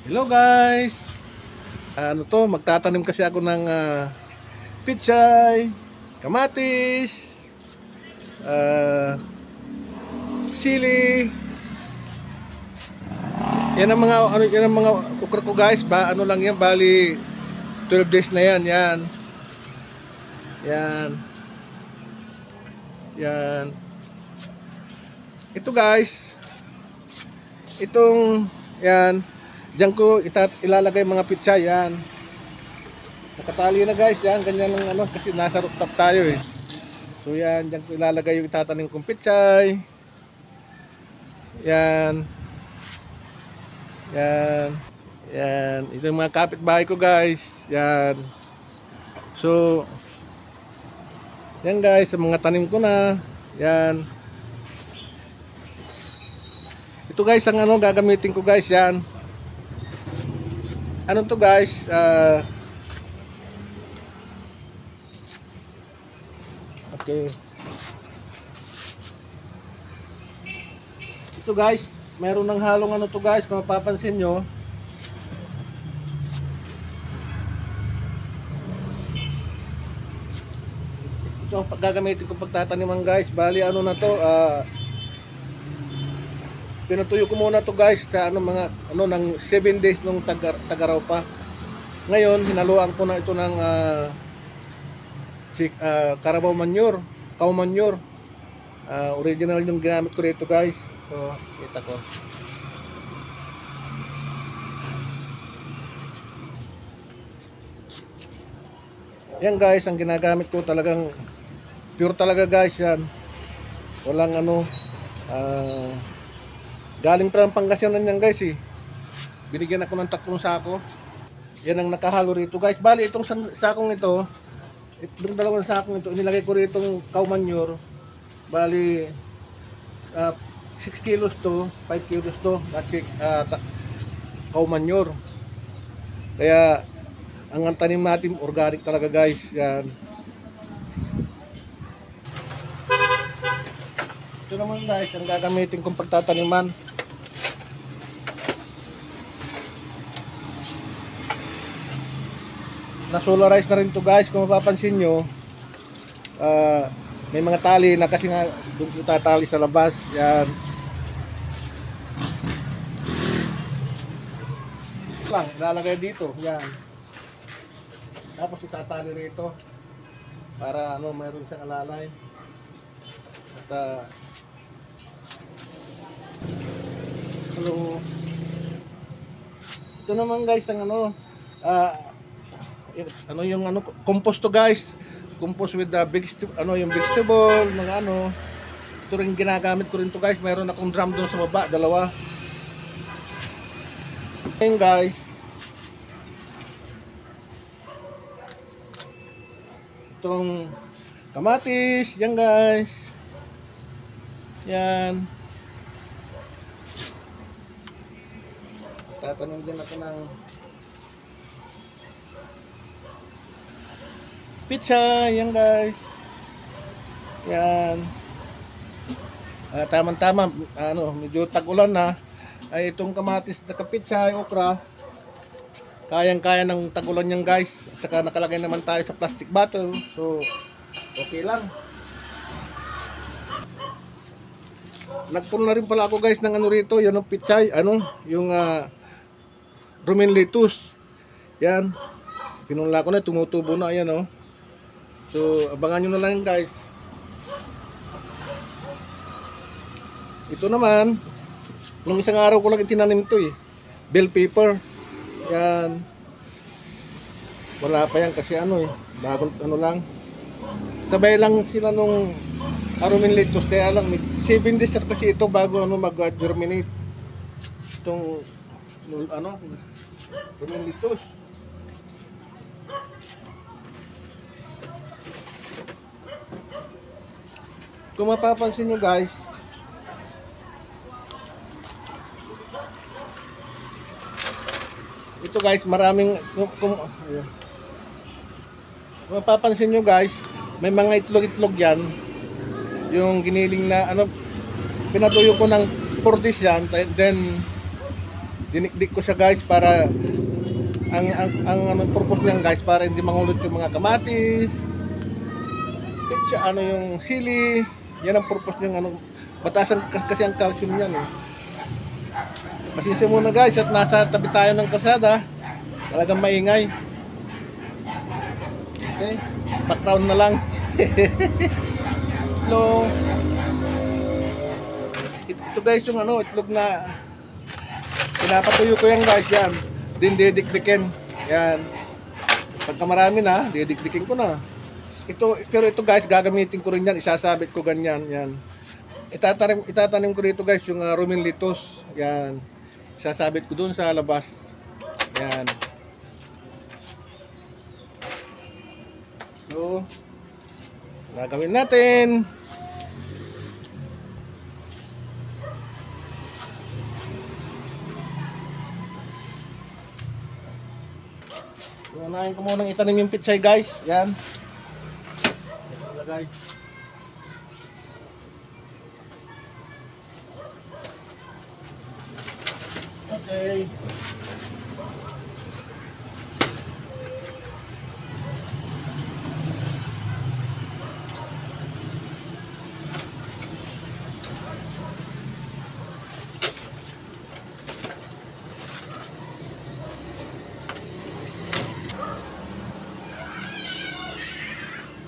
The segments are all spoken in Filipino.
Hello guys! Magtatanim kasi ako ng pichay, kamatis, sili. Yan ang mga ukra ko guys. Ano lang yan, bali 12 days na yan. Yan. Yan. Ito guys. Yan. Diyan ko ilalagay mga pichay yan. Nakatali na guys, yan ganyan lang kasi nasa rooftop tayo eh. So yan, diyan ko ilalagay yung itatanim kong pichay. Yan. Yan. Ito yung mga kapitbahay ko guys. Yan. So yan guys, sa mga tanim ko na. Yan. Ito guys, ang gagamitin ko guys, yan. To guys, okay. Ito guys, meron ng halong to guys, kung mapapansin nyo. Ito ang gagamitin ko pagtataniman guys. Bali na to, pinatuyo ko muna to guys sa ng 7 days nung tagaraw pa. Ngayon hinaluan ko na ito ng Carabao manure, cow manure. Original yung ginamit ko rito guys. So kita ko. Yan guys, ang ginagamit ko talagang pure talaga guys yan. Walang galing pa ng Pangasinan yan guys eh. Binigyan ako ng 3 sako. Yan ang nakahalo rito guys. Bali itong sakong ito, itong 2 sakong ito, nilagay ko rito ng cow manure. Bali 6 kilos to, 5 kilos to cow manure. Kaya ang tanim natin organic talaga guys. Yan. Ito naman guys ang gagamitin kong pagtataniman. Na-solarize na rin to guys. Kung mapapansin nyo, may mga tali na kasi nga itatali sa labas. Yan lang, ilalagay dito. Yan. Tapos itatali rito para mayroon siyang alalay. At ito naman guys ang yung compost to guys. Compost with the yung vegetable, mga ito rin ginagamit ko rin to guys. Mayroon akong drum doon sa baba, 2. Ayun guys. Itong kamatis, yan guys. Yan. Tatanim din ako ng pizza, yan guys. Yan. Tama-tama, medyo tag-ulan na. Ay itong kamatis at pizza, okra, kayang-kaya ng tag-ulan yan guys. At saka nakalagay naman tayo sa plastic bottle. So, okay lang. Nagpuno na rin pala ako guys ng rito, yan ang pizza, yung romaine lettuce. Yan. Pinunla ko na, tumutubo na, ayan So, abangan nyo na lang guys. Ito naman, nung isang araw ko lang itinanim ito bell pepper. Yan. Wala pa yan kasi bagong lang. Sabay lang sila nung romaine lettuce, kaya lang 7 days kasi ito bago mag-germinate. Itong romaine lettuce. Kung mapapansin nyo guys, ito guys, maraming kung mapapansin nyo guys, may mga itlog-itlog yan. Yung giniling na pinatuyo ko ng 4 days yan, then Dinikdik ko siya guys para ang purpose niyan guys para hindi mangulot yung mga kamatis, ano yung sili. Yan ang purpose ng ano, batasan kasi ang calcium niyan eh. Pasensya muna guys at nasa tabi tayo ng kalsada. Talagang maingay. Okay, background na lang. Hello. Ito guys yung ano, itlog na pinapatuyo ko yan guys, yan. Din didikdikin. Yan. Pagka marami na, didikdikin ko na. Pero ito guys, gagamitin ko rin yan, isasabit ko ganyan, yan. Itatanim ko dito guys yung Romaine lettuce. Yan. Isasabit ko dun sa labas. Yan. So, gagawin natin. Unahin ko munang itanim yung pitsay guys. Yan. Ilagay. Okay.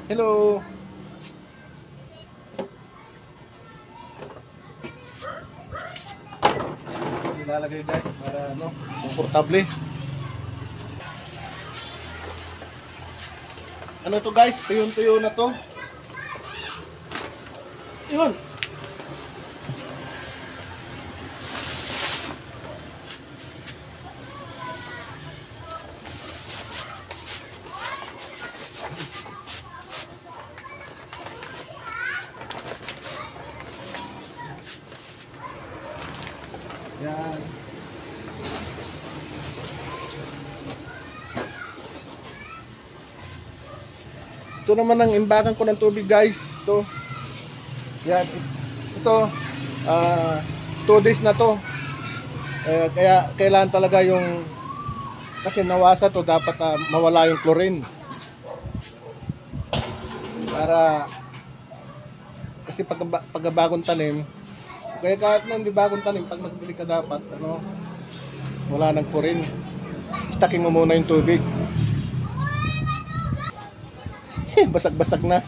Hello. Nilalagay guys para ano, komportable. Ano to guys? Tuyo-tuyo na to. Yun. Yan. Ito naman ang imbakan ko ng tubig guys. Ito. Yan. Ito. 2 days na to. Kaya kailangan talaga yung, kasi nawasa to, dapat mawala yung chlorine. Para, kasi pag bagong tanim, kaya kahit na hindi bagong tanim, pag magbili ka dapat, ano, wala nang chlorine. Stocking mo muna yung tubig. Basag-basag na.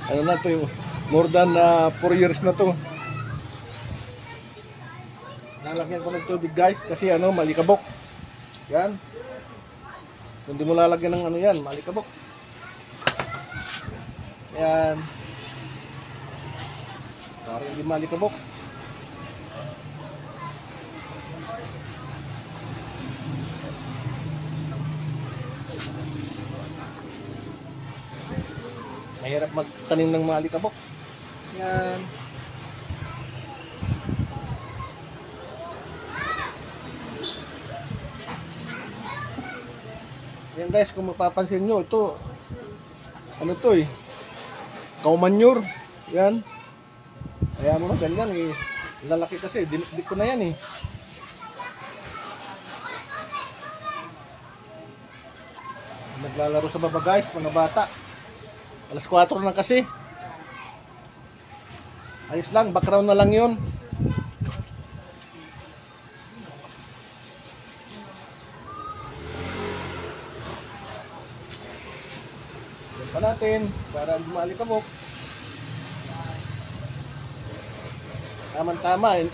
Ano na to, more than 4 years na to. Lalagyan ko ng tubig guys, kasi ano, malikabok. Yan. Kung di mo lalagyan ng ano yan, malikabok. Yan. Para hindi malikabok. Mahirap magtanim ng mga alikabok. Yan. Yan guys, kung mapapansin nyo, ito, ano to eh, cow manure. Yan. Kaya mo na, ganyan eh. Lalaki kasi, dinikdik ko na yan eh. Naglalaro sa baba guys, mga bata. Alas 4 na kasi. Ayos lang, background na lang yun. Yan pa natin, para hindi maalikabok. Tama-tama eh.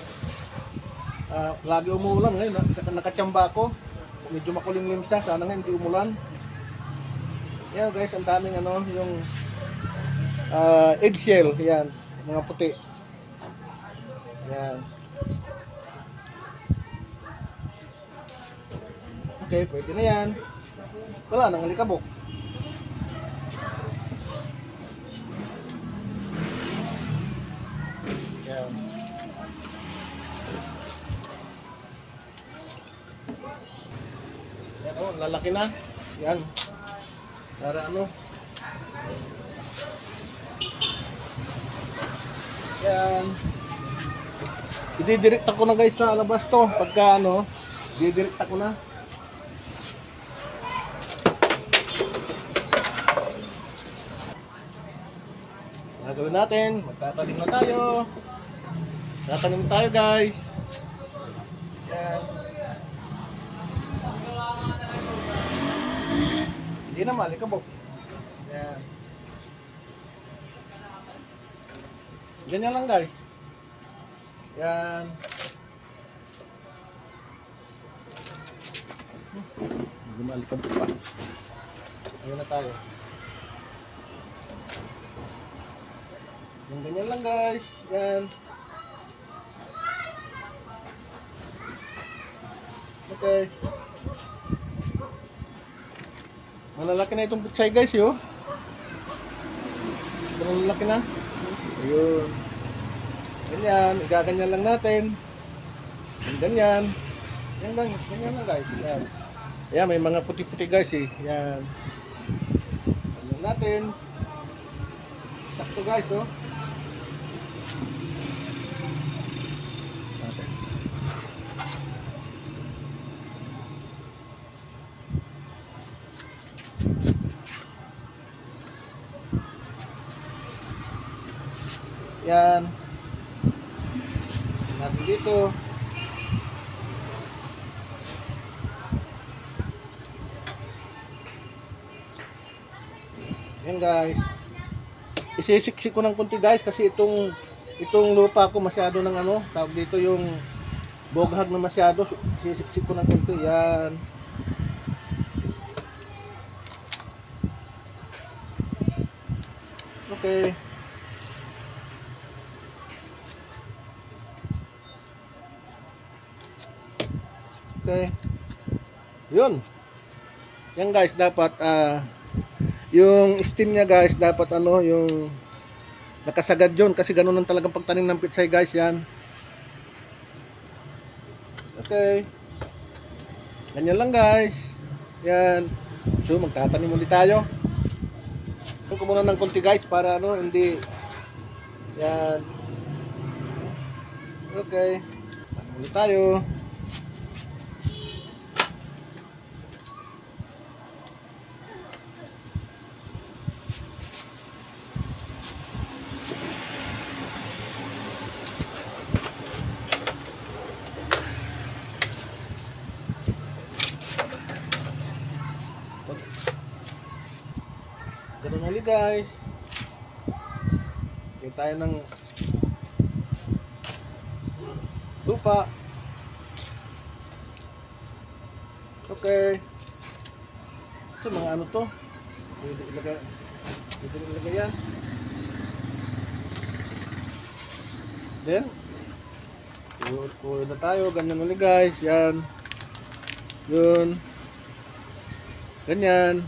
Lagi umuulan ngayon. Nakachamba ako. Medyo makulimlim siya, sana nga hindi umulan. Yan guys, ang daming ano, yung eggshell, yan, mga puti. Yan. Okay, pwede na yan. Wala nang alikabok. Yan. Yan o, lalaki na. Yan. Para ano? Yan. Ididirect ako na guys sa labas to. Pagka ano, Didirekta ko na. Gagawin natin, magtatanim na tayo. Tatanim tayo guys. Yan. Hindi na malikabok. Yan. Ganyan lang guys. Yan. Hindi malikabok pa. Ayun na tayo. Yung ganyan lang guys. Yan. Okay. Malalaki na itong putsay guys yo. Malalaki na. Ayun. Ganyan. Igaganyan lang natin. Ganyan. Ganyan lang guys. Yan. Ayan, may mga puti-puti guys eh. Yan. Ganyan natin. Sakto guys oh. Yan. Natin dito. Yan guys. Isisiksik ko ng konti guys kasi itong lupa ko masyado ng ano, tawag dito yung boghag na masyado. Isisiksik ko ng konti. Yan. Okay. Okay. Yun. Yan guys, dapat yung stem niya guys, dapat ano, yung nakasagad yun kasi ganun ang talagang pagtanim ng pitsay guys, yan. Okay. Ganyan lang guys. Yan. So magtatanim ulit tayo. Ito ko muna ng konti guys para ano, hindi yan. Okay. Tanim ulit tayo. Ganun ulit guys. Kaya tayo ng lupa. Okay. Ito mga ano to. Pwede ilagay yan. Then kuha na tayo. Ganyan ulit guys. Yan. Yun. Ganyan.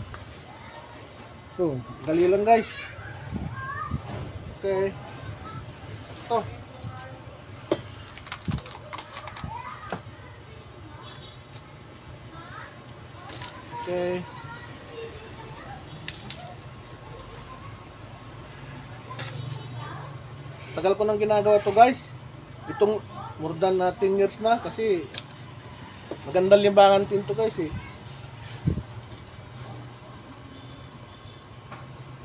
So, dali lang guys. Okay. Ito. Okay. Tagal ko nang ginagawa to guys. Itong more than 10 years na kasi magandang limbangan din to guys eh.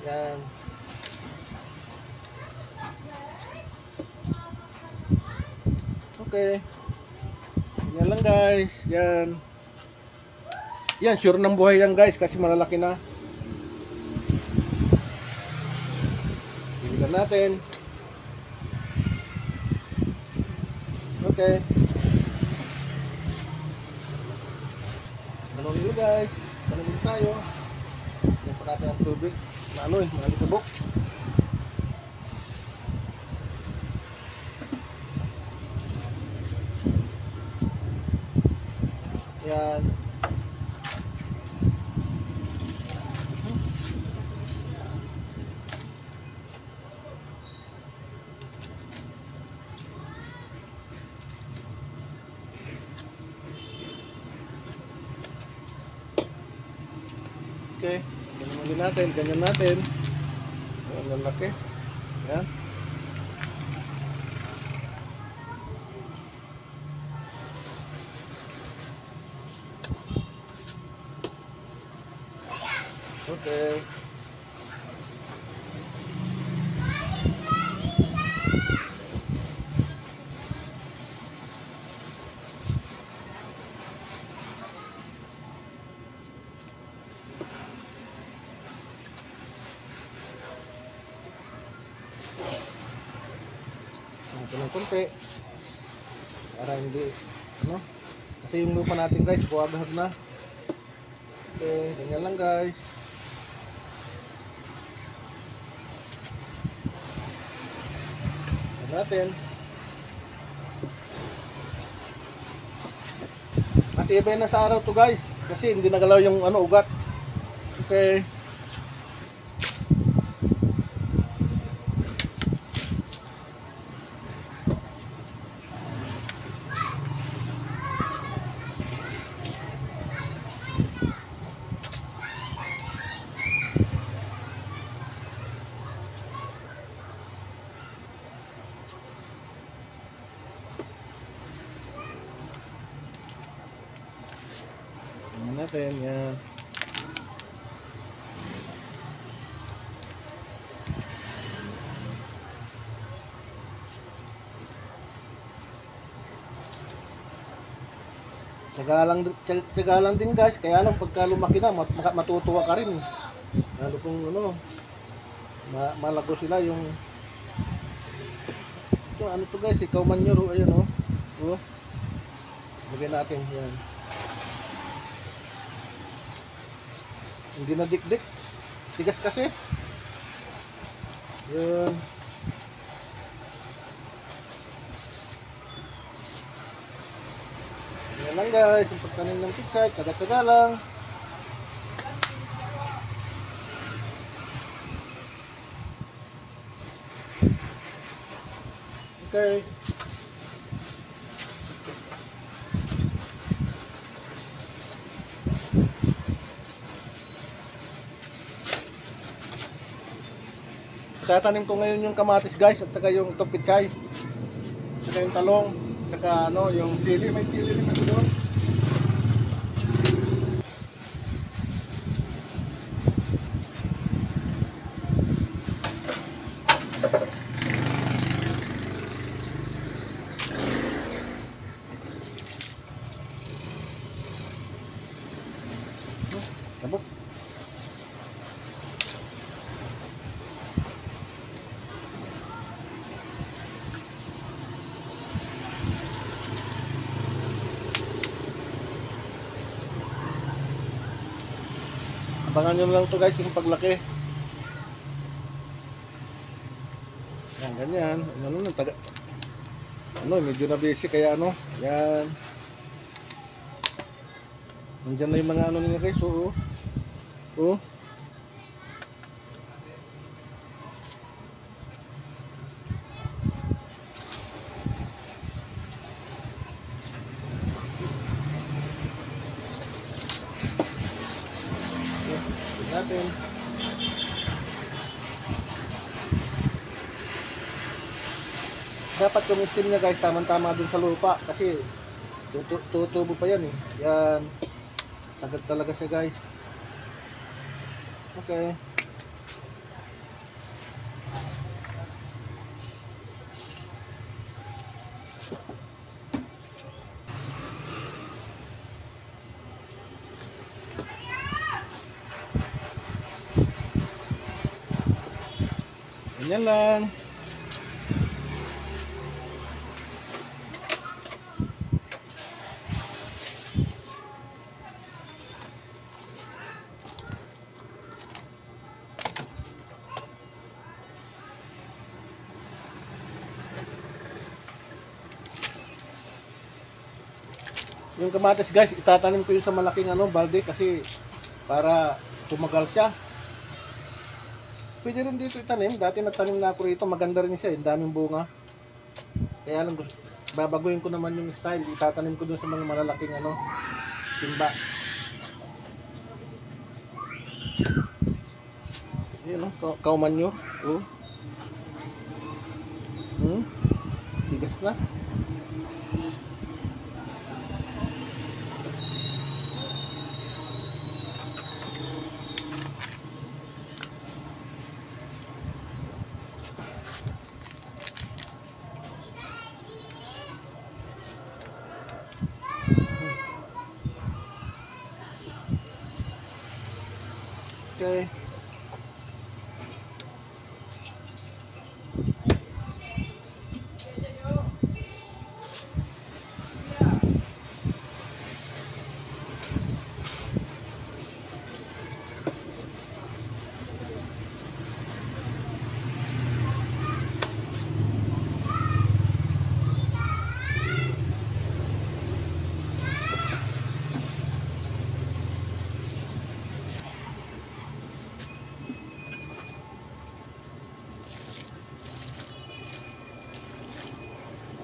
Yan. Okay. Yan lang guys. Yan. Yan, sure ng buhay yan guys kasi malalaki na. Biligan natin. Okay. Ganun nyo guys. Ganun tayo. Yan pa natin ang tubig. Na ano eh, mga likabok. Yan. Okay, ganyan natin, ganyan natin. Ang lalaki. Yan. Okay. Ito ng konti para hindi ano, kasi yung lupa natin guys buwagahag na. Okay, ganyan lang guys. Ito natin matibay na sa araw to guys kasi hindi nagalaw yung ano ugat. Okay. Natin yan. Tsaga lang din guys, kaya lang pagka lumaki na matutuwa ka rin. Lalo kung ano, malago sila yung ito, ano to guys, ikaw manure, ayun oh. Oh. Lagyan natin yan. Hindi na dik-dik. Tigas kasi. Yan. Yan lang guys, yung pagtanim ng pitsay, tsaga-tsaga lang. Okay. Tatanim ko ngayon yung kamatis guys at saka yung pitsay. Saka yung talong, saka ano, yung sili, may sili rin ako doon. Sabok. Abangan nyo lang to guys yung paglaki. Yan, ganyan. Ano, medyo na busy kaya ano. Yan. Nandiyan na yung mga ano nila guys. Oo. Oh. Natin. Dapat yung steam niya guys tamang-tama dun sa lupa kasi tutubo pa yan eh. Yan. Sagad talaga siya guys. Okay. Ganyan lang. Yung kamatis guys, itatanim ko yung sa malaking ano, balde kasi para tumagal siya. Pwede rin dito itanim. Dati natanim na ako rito. Maganda rin siya. Ang daming bunga. Kaya lang babaguhin ko naman yung style. Itatanim ko dun sa mga malalaking ano, timba. Yun o. Kauman nyo. Oh. Tigas na. Okay.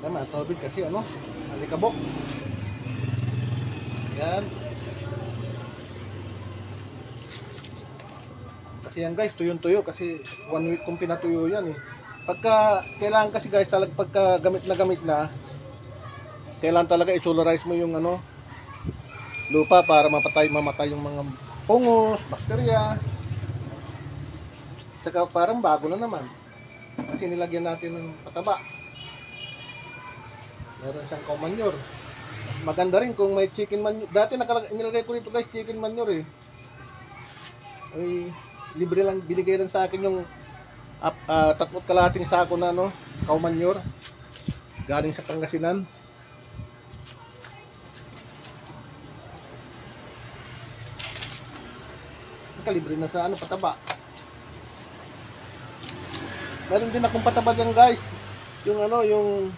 Tama, tubig kasi ano, alikabok. Yan. Kasi yan guys, tuyong-tuyo kasi 1 week kong pinatuyo yan eh. Pagka, kailangan kasi guys, talaga pagka gamit na, kailangan talaga isolarize mo yung ano, lupa para mamatay yung mga pungos, bakterya. Saka parang bago na naman. Kasi nilagyan natin ng pataba. Meron siyang cow manure. Maganda rin kung may chicken manure. Dati nilagay ko rito guys, chicken manure eh. Ay, libre lang, binigay lang sa akin yung 3 kalahating sako na no, cow manure. Galing sa Pangasinan. Libre na sa ano, pataba. Meron din akong pataba dyan guys. Yung ano, yung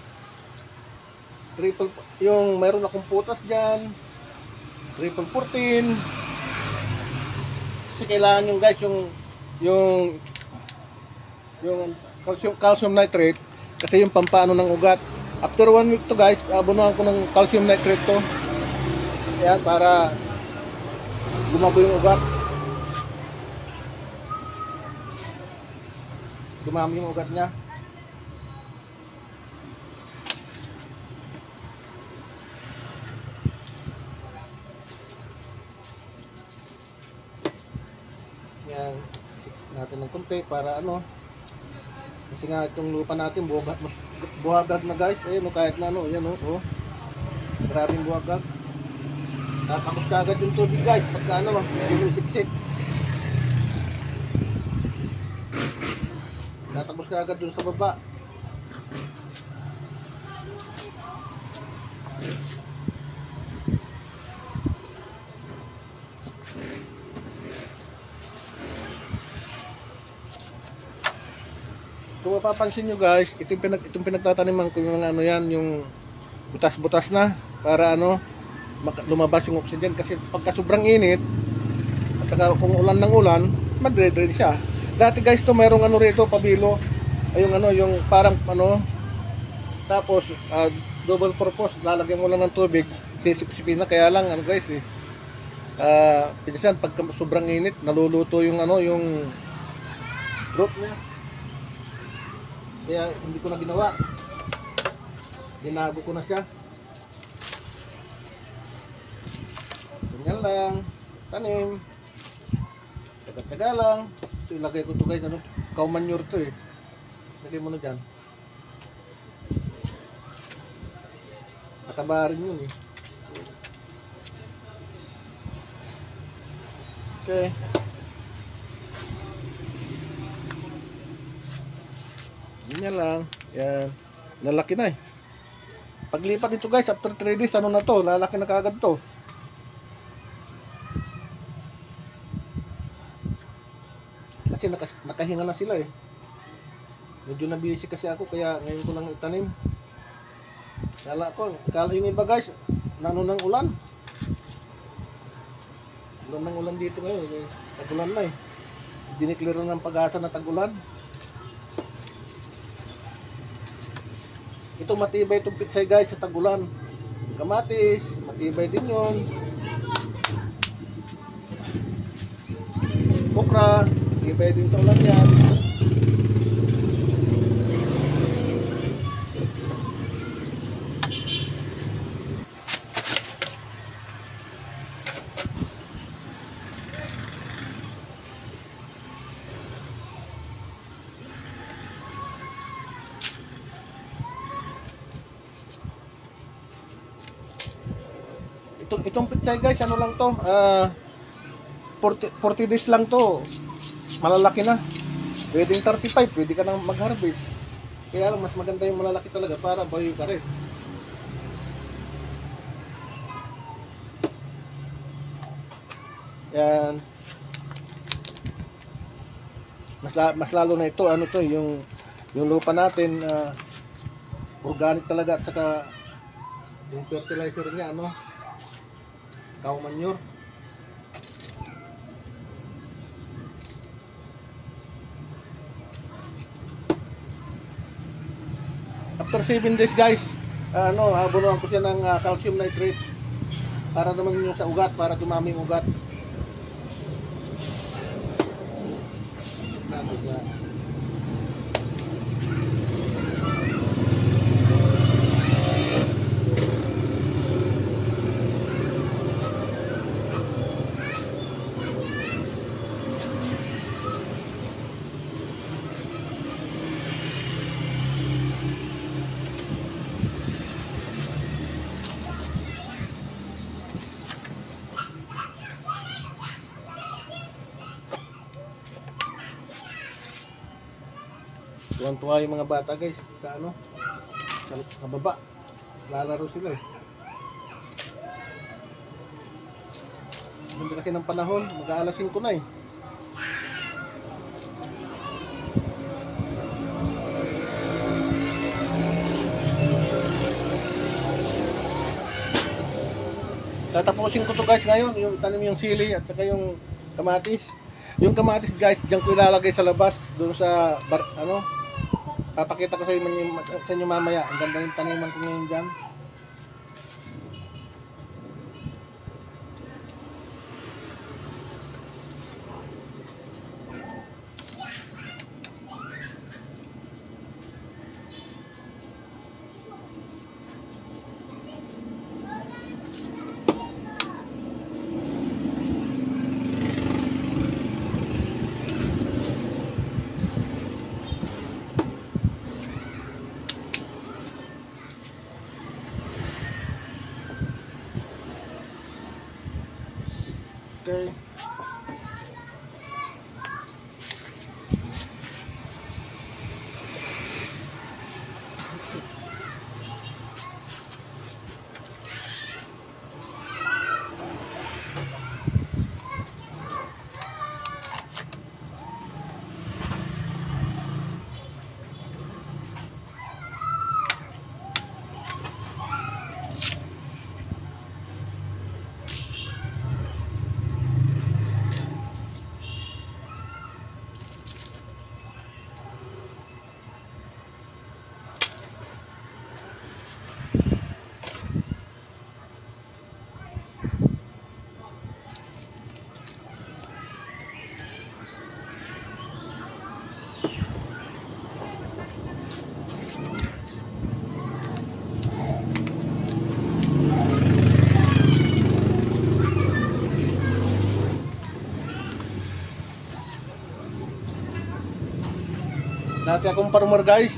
yung mayroon akong putas dyan, triple 14. Kasi kailangan yung guys, yung calcium nitrate, kasi yung pampaano ng ugat. After 1 week to guys, abunuhan ko ng calcium nitrate to. Ayan, para gumabo yung ugat. Dumami yung ugat niya. Yan, natin ng konti para ano, kasi nga itong lupa natin buhagag na guys. Ayun, kahit na ano, yan oh. Grabing buhagag. Tapos kagad yung tubig guys pagka ano, yung siksik. Tatapos kagad dun sa baba. Kung mapapansin nyo guys, itong pinagtataniman ko yung ano yan, yung butas-butas na para ano, lumabas yung oxygen. Kasi pagka sobrang init at saka kung ulan ng ulan, madre-dre siya. Dati guys to mayroong ano rito, pabilo. Ay yung ano, yung parang ano, tapos double purpose, lalagyan mo lang ng tubig, sisip-sipin na. Kaya lang ano guys eh, pinsan pag sobrang init, naluluto yung ano, yung root niya. Kaya hindi ko na ginawa, binago ko na siya. Ganyan lang, tanim, taga-taga lang. So ilagay ko to guys, ano, cow manure to eh. Lagay mo na dyan. Mataba rin yun eh. Okay. Ganyan lang. Yan. Lalaki na eh. Paglipat nito guys, after 3 days, ano na to? Lalaki na kagad to. Kasi nakahinga na sila eh. Medyo na-busy kasi ako, kaya ngayon ko lang itanim. Kala yung iba guys, nano ng ulan. Ulan ng ulan dito ngayon. Tag-ulan na eh. Dineclare ng Pag-asa na tag-ulan. Ito matibay itong pitsay guys sa tag-ulan. Kamatis, matibay din yun. Okra, matibay din sa ulan yan. Itong pitsay guys, ano lang to, 40 days lang to. Malalaki na. Pwedeng 35, pwede ka nang mag-harvest. Kaya lang, mas maganda yung malalaki talaga para bayo ka rin. Yan. Mas lalo na ito, ano to, yung lupa natin, organic talaga, at saka yung fertilizer niya, ano, cow manure. After 7 days guys, abunuhan ko siya ng calcium nitrate para naman yung sa ugat, para dumami yung ugat. Tuwan-tuwa yung mga bata guys sa sa baba. Lalaro sila eh. Ganda kasi ng panahon, mag-aalas 5 na eh. Tatapusin ko to guys ngayon, yung tanim yung sili at saka yung kamatis. Yung kamatis guys, diyan ko ilalagay sa labas, doon sa papakita ko sa inyo mamaya. Ang ganda yung taniman ko ngayon dyan. Okay. Dati akong farmer guys.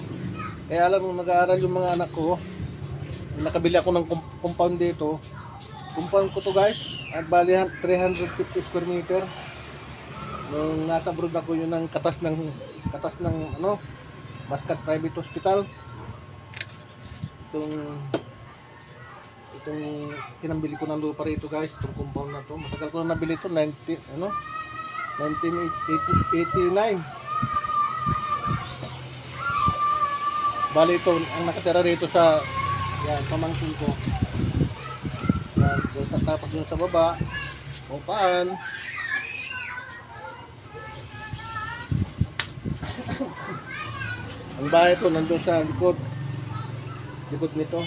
Kaya alam mo, nag-aaral yung mga anak ko. Nakabili ako ng compound dito. Compound ko to guys. At bali 350 square meter. Nung nasa abroad ako, yun ang katas ng Muscat Private Hospital. Itong pinambili ko ng lupa rito guys, itong compound na to. Matagal ko na nabili ito, 1989. Bali ito, ang nakatira rito sa pamangkin ko. Yan, tapos dun sa baba, upaan. Ang bahay ito, nandun sa likod nito.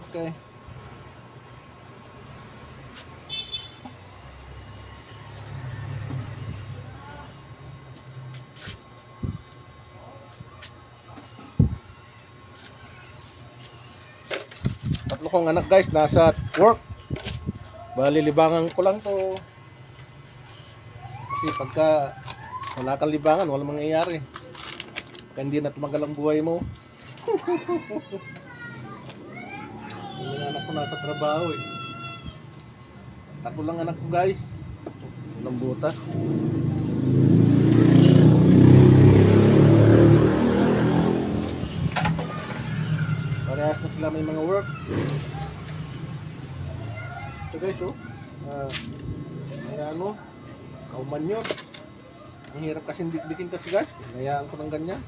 Okay. Tatlo kong anak guys, nasa work. Bali libangan ko lang to. Kasi pagka wala kang libangan, walang mangyayari. Kaya hindi na tumagal ang buhay mo. Yung mga anak ko nasa trabaho eh. Ako lang anak ko guys. Walang butas. Parehas na sila may mga work. Ito guys oh. Kaya ano, kauman yun. Ang hirap kasi dikdikin kasi guys. Hinayaan ko ng ganyan.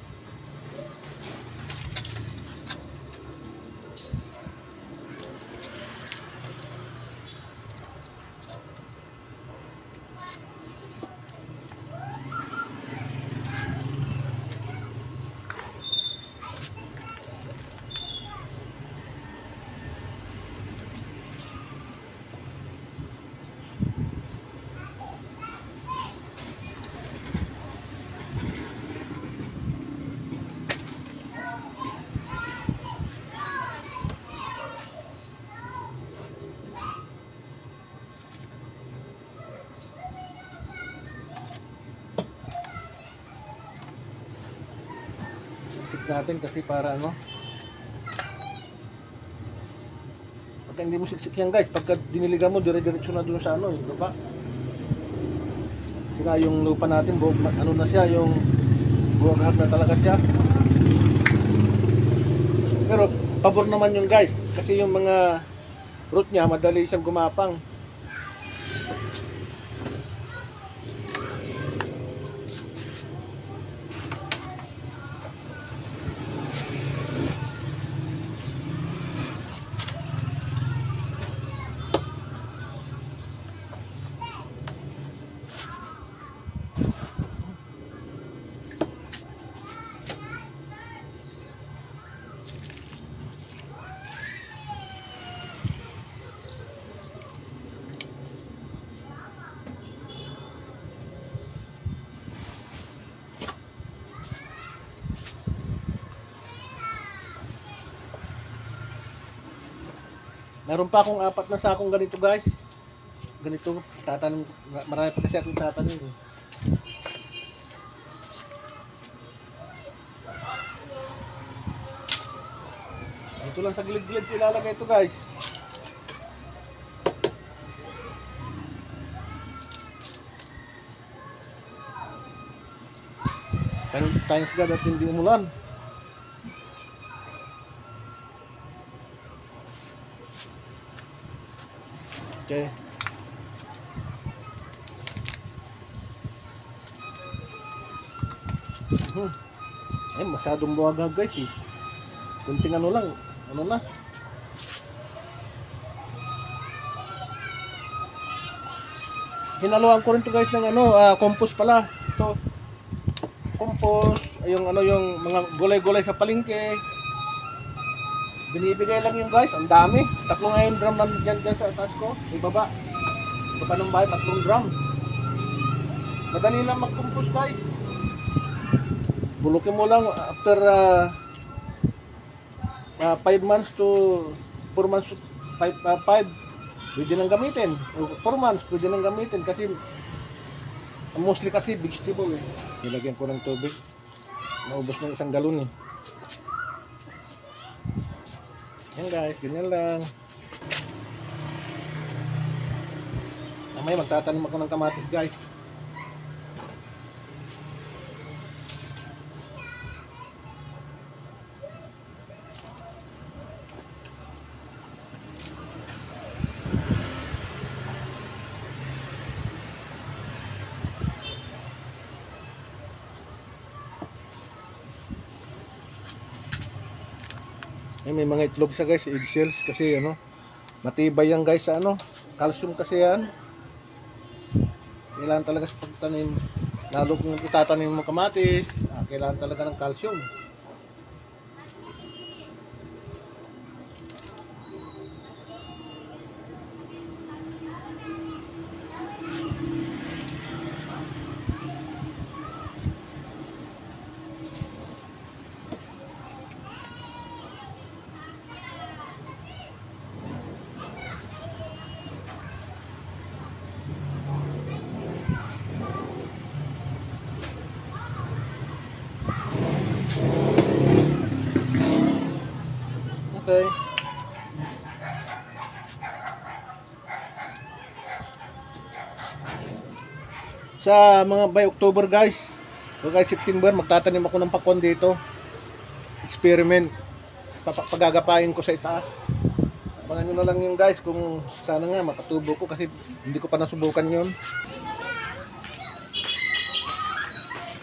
Siksik natin kasi para ano, pagka hindi mo siksik yan guys, pagka diniligan mo dire-diretso na dun sa ano yung lupa. Kasi nga yung lupa natin buong ano na siya, yung buong hag na talaga siya. Pero pabor naman yung guys, kasi yung mga root niya madali siyang gumapang. Meron pa akong 4 na sakong ganito guys. Ganito, tatanim, marami pa kasi akong tatanim eh. Ito lang sa gilid-gilid ko ilalagay ito guys. Thanks God at hindi umulan. Okay. Ay, masyadong buwagag guys eh. Kunting ano lang, ano na. Hinaluan ko rin to guys ng ano, compost pala. Ito, compost, yung ano yung mga gulay-gulay sa palengke. Binibigay lang yung guys, ang dami. 3 nga yung drum dyan sa taas ko, ibaba. Baba ng bahay, 3 drum. Madali lang mag-compost guys. Bulukin mo lang after 5 months to 4 months to 5 pwede nang gamitin. 4 months pwede nang gamitin kasi mostly kasi vegetable eh. Nilagyan ko ng tubig. Naubos ng 1 galon eh. Yan guys, ganyan lang. Mamaya magtatanim ako ng kamatis guys. May mga itlog siya guys, eggshells kasi ano, matibay yan guys sa ano, calcium kasi yan. Kailangan talaga sa pagtanim, lalo kung itatanim mo kamatis, kailangan talaga ng calcium. sa mga by October guys. So guys, September magtatanim ako ng pakwan dito. Experiment. Pagagapain ko sa itaas. Abangan nyo na lang yung guys kung sana nga makatubo ko kasi hindi ko pa nasubukan yun.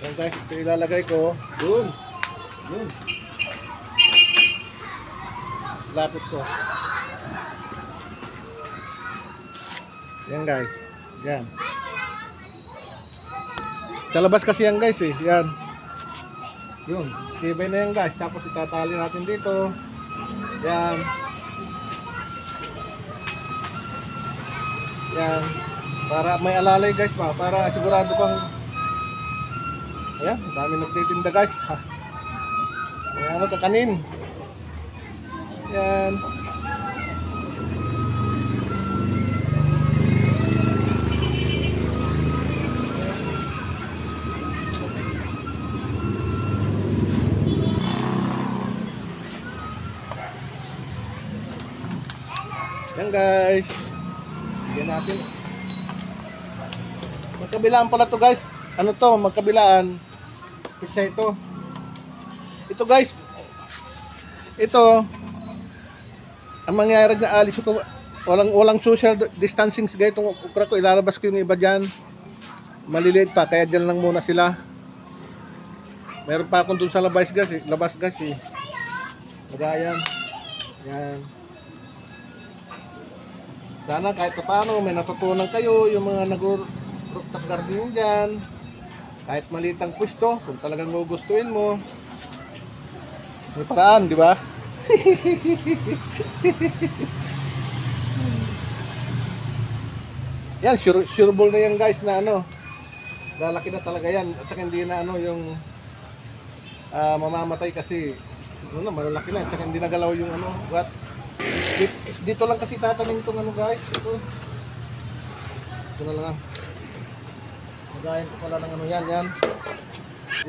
Yan guys, ito ilalagay ko. Yun. Yun. Lapit ko. Yan guys. Yan. Sa labas kasi yan guys eh. Yan. Yun. Tibay na yan guys. Tapos itatali natin dito. Yan. Yan. Para may alalay guys pa. Para sigurado kang ayan. Dami nagtitinda guys. May ano kakanin. Yan. Yan guys. Bigyan natin. Magkabilaan pala to guys. Ano to? Magkabilaan. Pizza ito. Ito guys. Ito. Ang mangyayari na alis ko. Walang social distancing guys. Itong ukra ko. Ilalabas ko yung iba dyan. Maliliit pa. Kaya dyan lang muna sila. Meron pa akong dun sa labas guys. Labas guys eh. Magayan. Yan. Sana kahit paano may natutunan kayo yung mga nag-rooftop gardening dyan. Kahit maliit ang pwesto, kung talagang gugustuhin mo, may paraan, di ba? Yan, sureball na yan guys na ano. Lalaki na talaga yan. At saka hindi na ano yung mamamatay kasi ano, malalaki na. At saka hindi nagalaw yung ano, what? Dito lang kasi tatanim itong ano guys. Ito na lang. Magayin ko pala ng ano yan.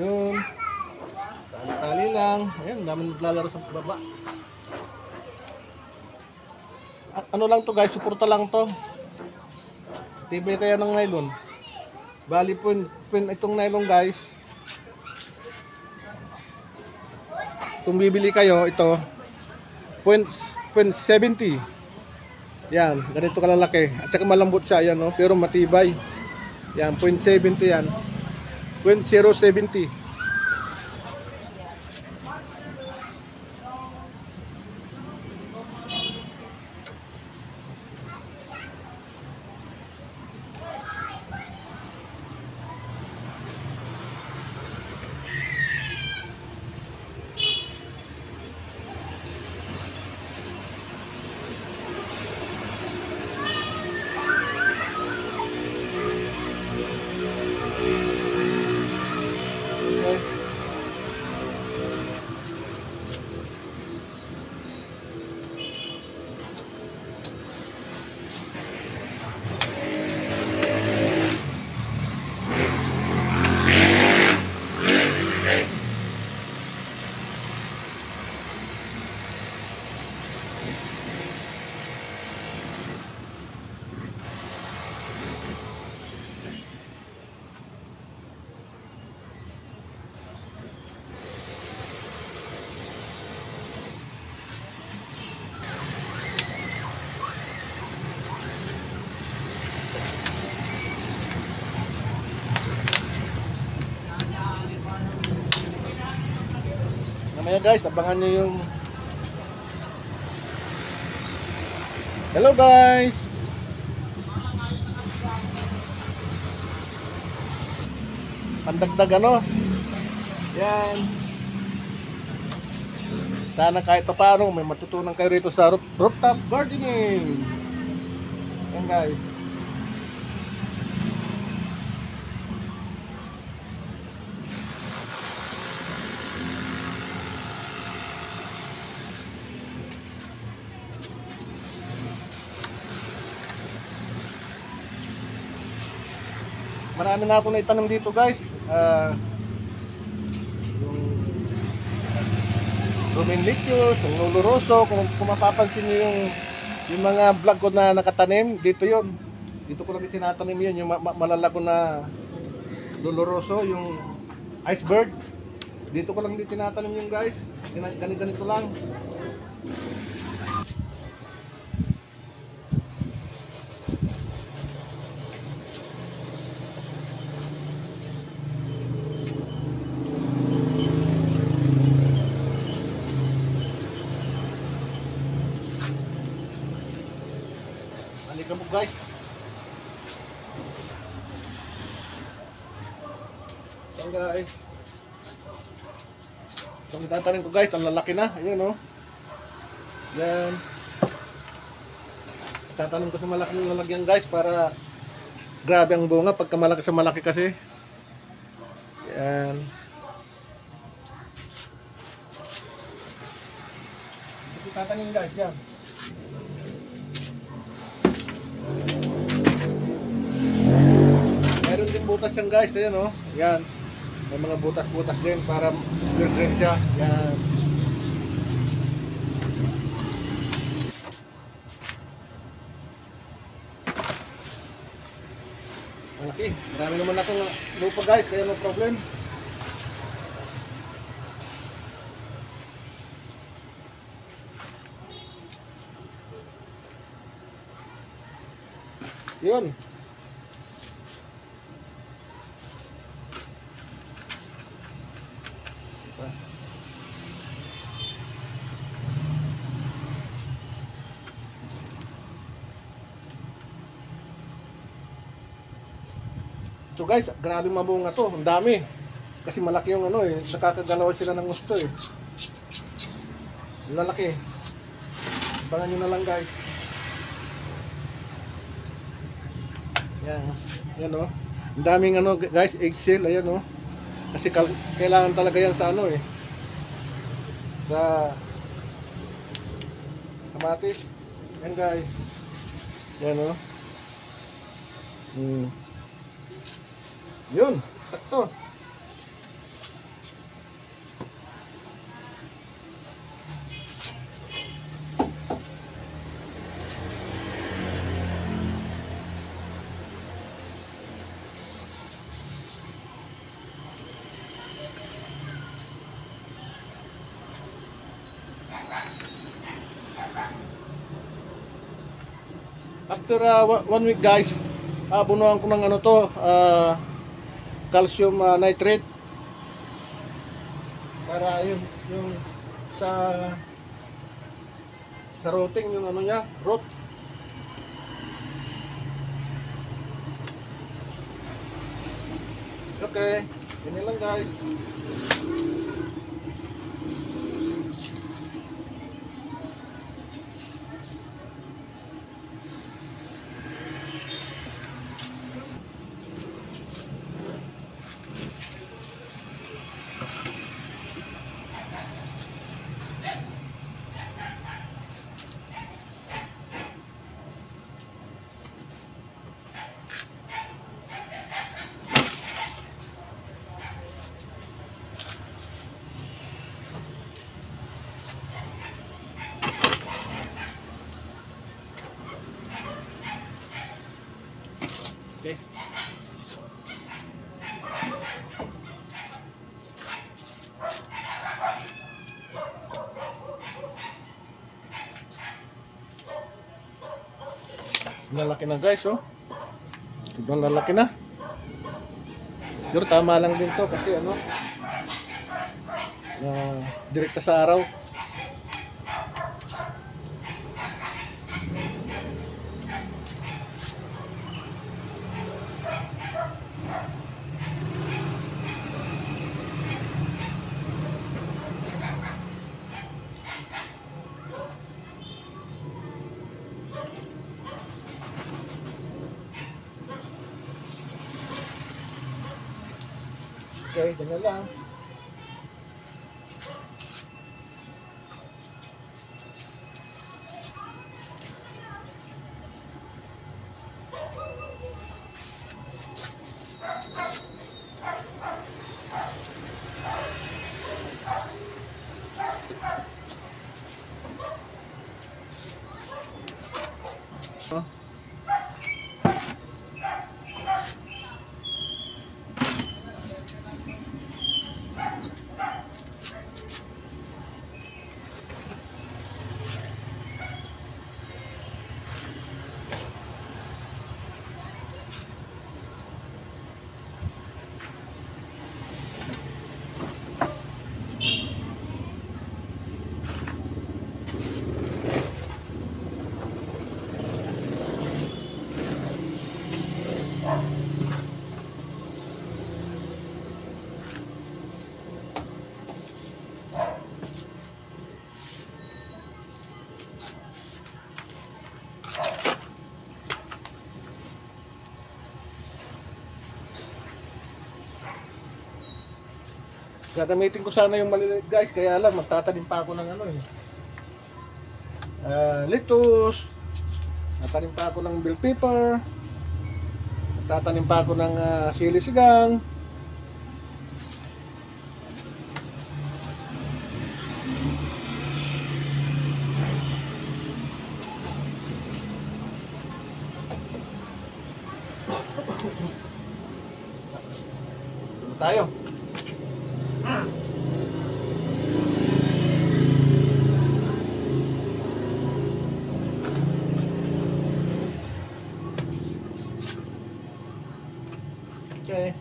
Yun. Tali-tali lang. Ayan, dami naglalaro sa baba. Ano lang to guys, suporta lang to. Tibay kaya ng nylon. Bali po itong nylon guys. Kung bibili kayo, ito 0.70. Yan, ganito kalalaki. At saka malambot siya, yan, no? Pero matibay. Yan, 0.70 yan. 0.070. Mamaya guys, abangan nyo yung hello guys. Pandagdag ano. Yan. Sana kahit pa paano may matutunan kayo rito sa rooftop gardening. Yan guys. Marami na ako na itanong dito guys. Yung Romaine lettuce, yung Lolo Rosso, kung mapapansin niyo yung mga vlog ko na nakatanim, dito yon. Dito ko lang itinatanim yun, yung malalago na doloroso, yung iceberg. Dito ko lang din tinatanim yung guys. Ganito lang. Halika mo guys. Yan guys. Itong itatanim ko guys, ang lalaki na. Ayan o. Yan. Itatanim ko sa malaking lalagyan guys para grabe ang bunga pagka malaki sa malaki kasi. Yan. Itatanim guys, yan. Meron din butas yan guys, ayan o. Yan. May mga butas-butas din para clear siya. Yan. Okay, marami naman akong lupa guys, kaya no problem. Yun. So guys, grabe mabunga to, ang dami. Kasi malaki yung ano eh, nakakagalaw sila ng gusto eh. Lalaki. Abangan nyo na lang guys. Yan, yan o. Ang daming ano guys, eggshell, ayan o. Kasi kailangan talaga yan sa ano eh. Sa kamatis. Yan guys. Yan o. Yun, sakto. After 1 week guys, bunuan ko ng ano to, calcium nitrate para yung sa rooting, yung ano niya, root. Okay, yun lang guys. Okay. Lalaki na guys, oh. Sobrang lalaki na. Pero tama lang din to kasi ano, direkta sa araw. Okay, ganyan lang. Gagamitin ko sana yung maliliit guys, kaya lang magtatanim pa ako ng ano eh. Lettuce, tatanim pa ako ng bell pepper, tatanim pa ako ng sili sigang. Tayo. Okay.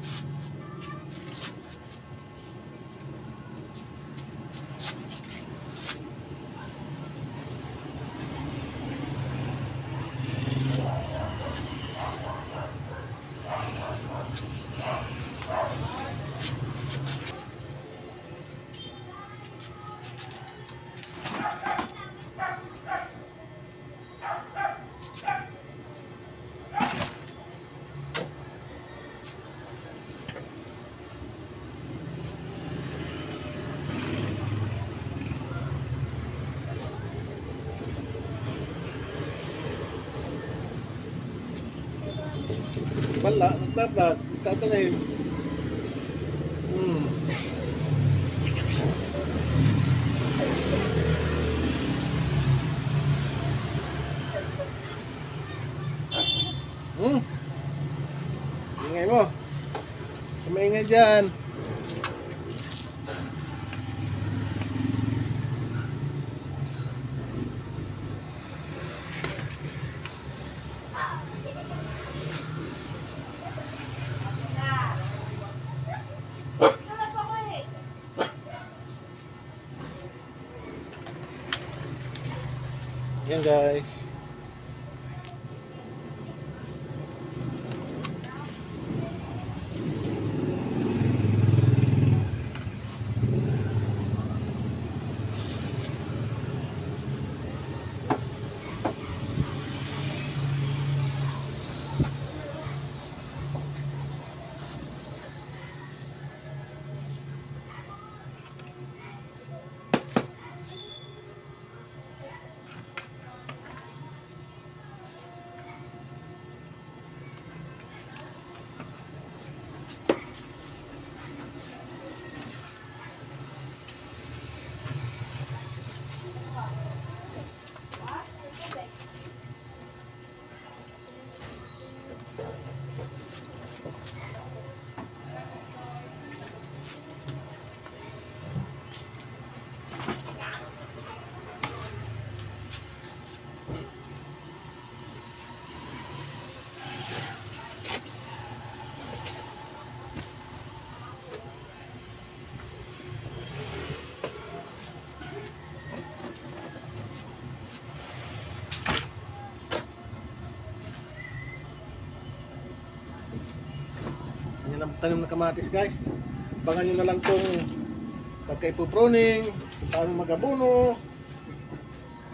Wala, nagbablog, tatanim. Ingay mo. Kumaingay dyan. Yan guys. Yan ang tanim ng kamatis guys. Abangan nyo na lang kung pagka-ipuproning, kung paano mag-abono,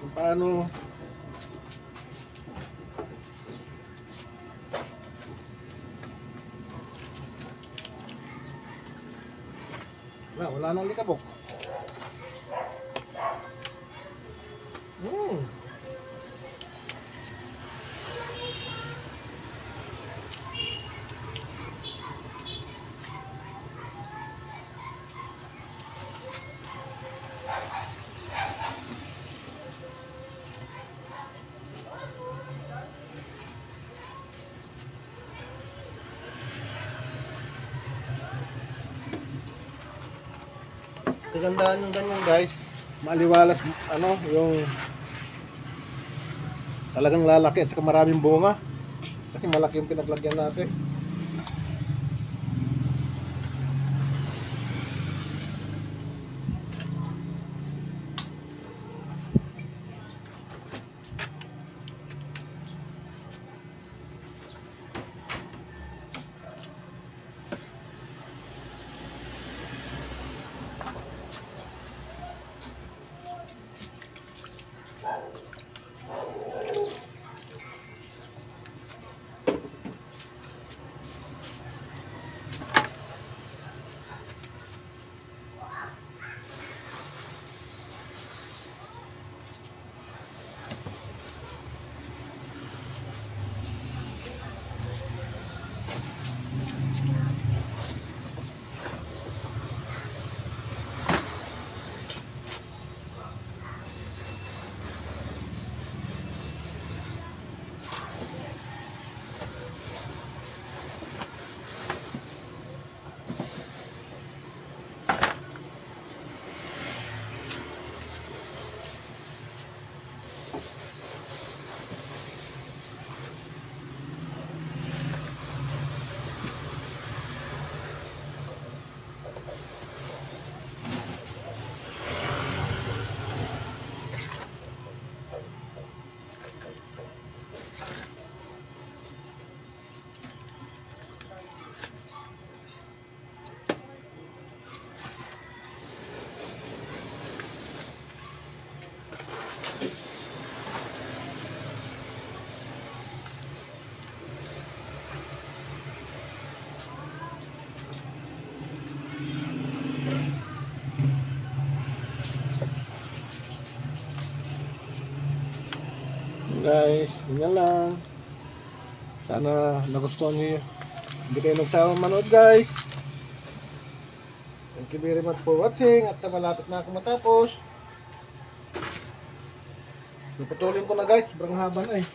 kung paano wala nang likabok. Kagandaan yung ganyan guys, maliwalas ano, yung talagang lalaki at saka maraming bunga kasi malaki yung pinaglagyan natin. guys, ganyan lang. Sana nagustuhan niyo. Hindi kayo nagsawang manood guys. Thank you very much for watching. At malapit na ako matapos. Puputulin ko na guys, sobrang haba na eh.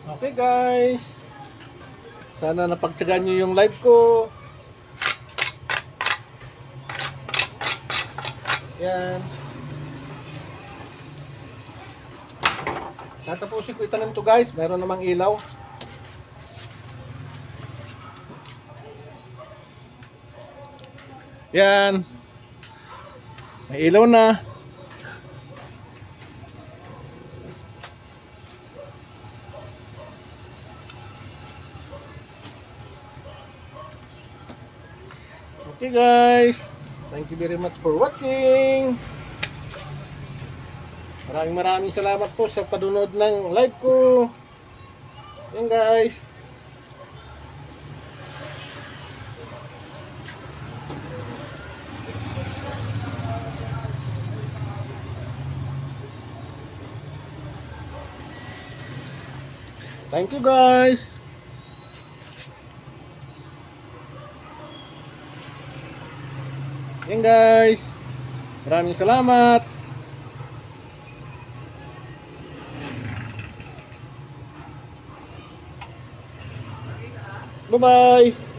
Okay guys, sana napagtsagaan nyo yung live ko. Yan. Tatapusin ko itanim to guys, meron namang ilaw. Yan. May ilaw na. Okay guys, thank you very much for watching. Maraming salamat po sa padunod ng live ko. Yan guys. Thank you guys. Yan guys, maraming salamat. Bye bye.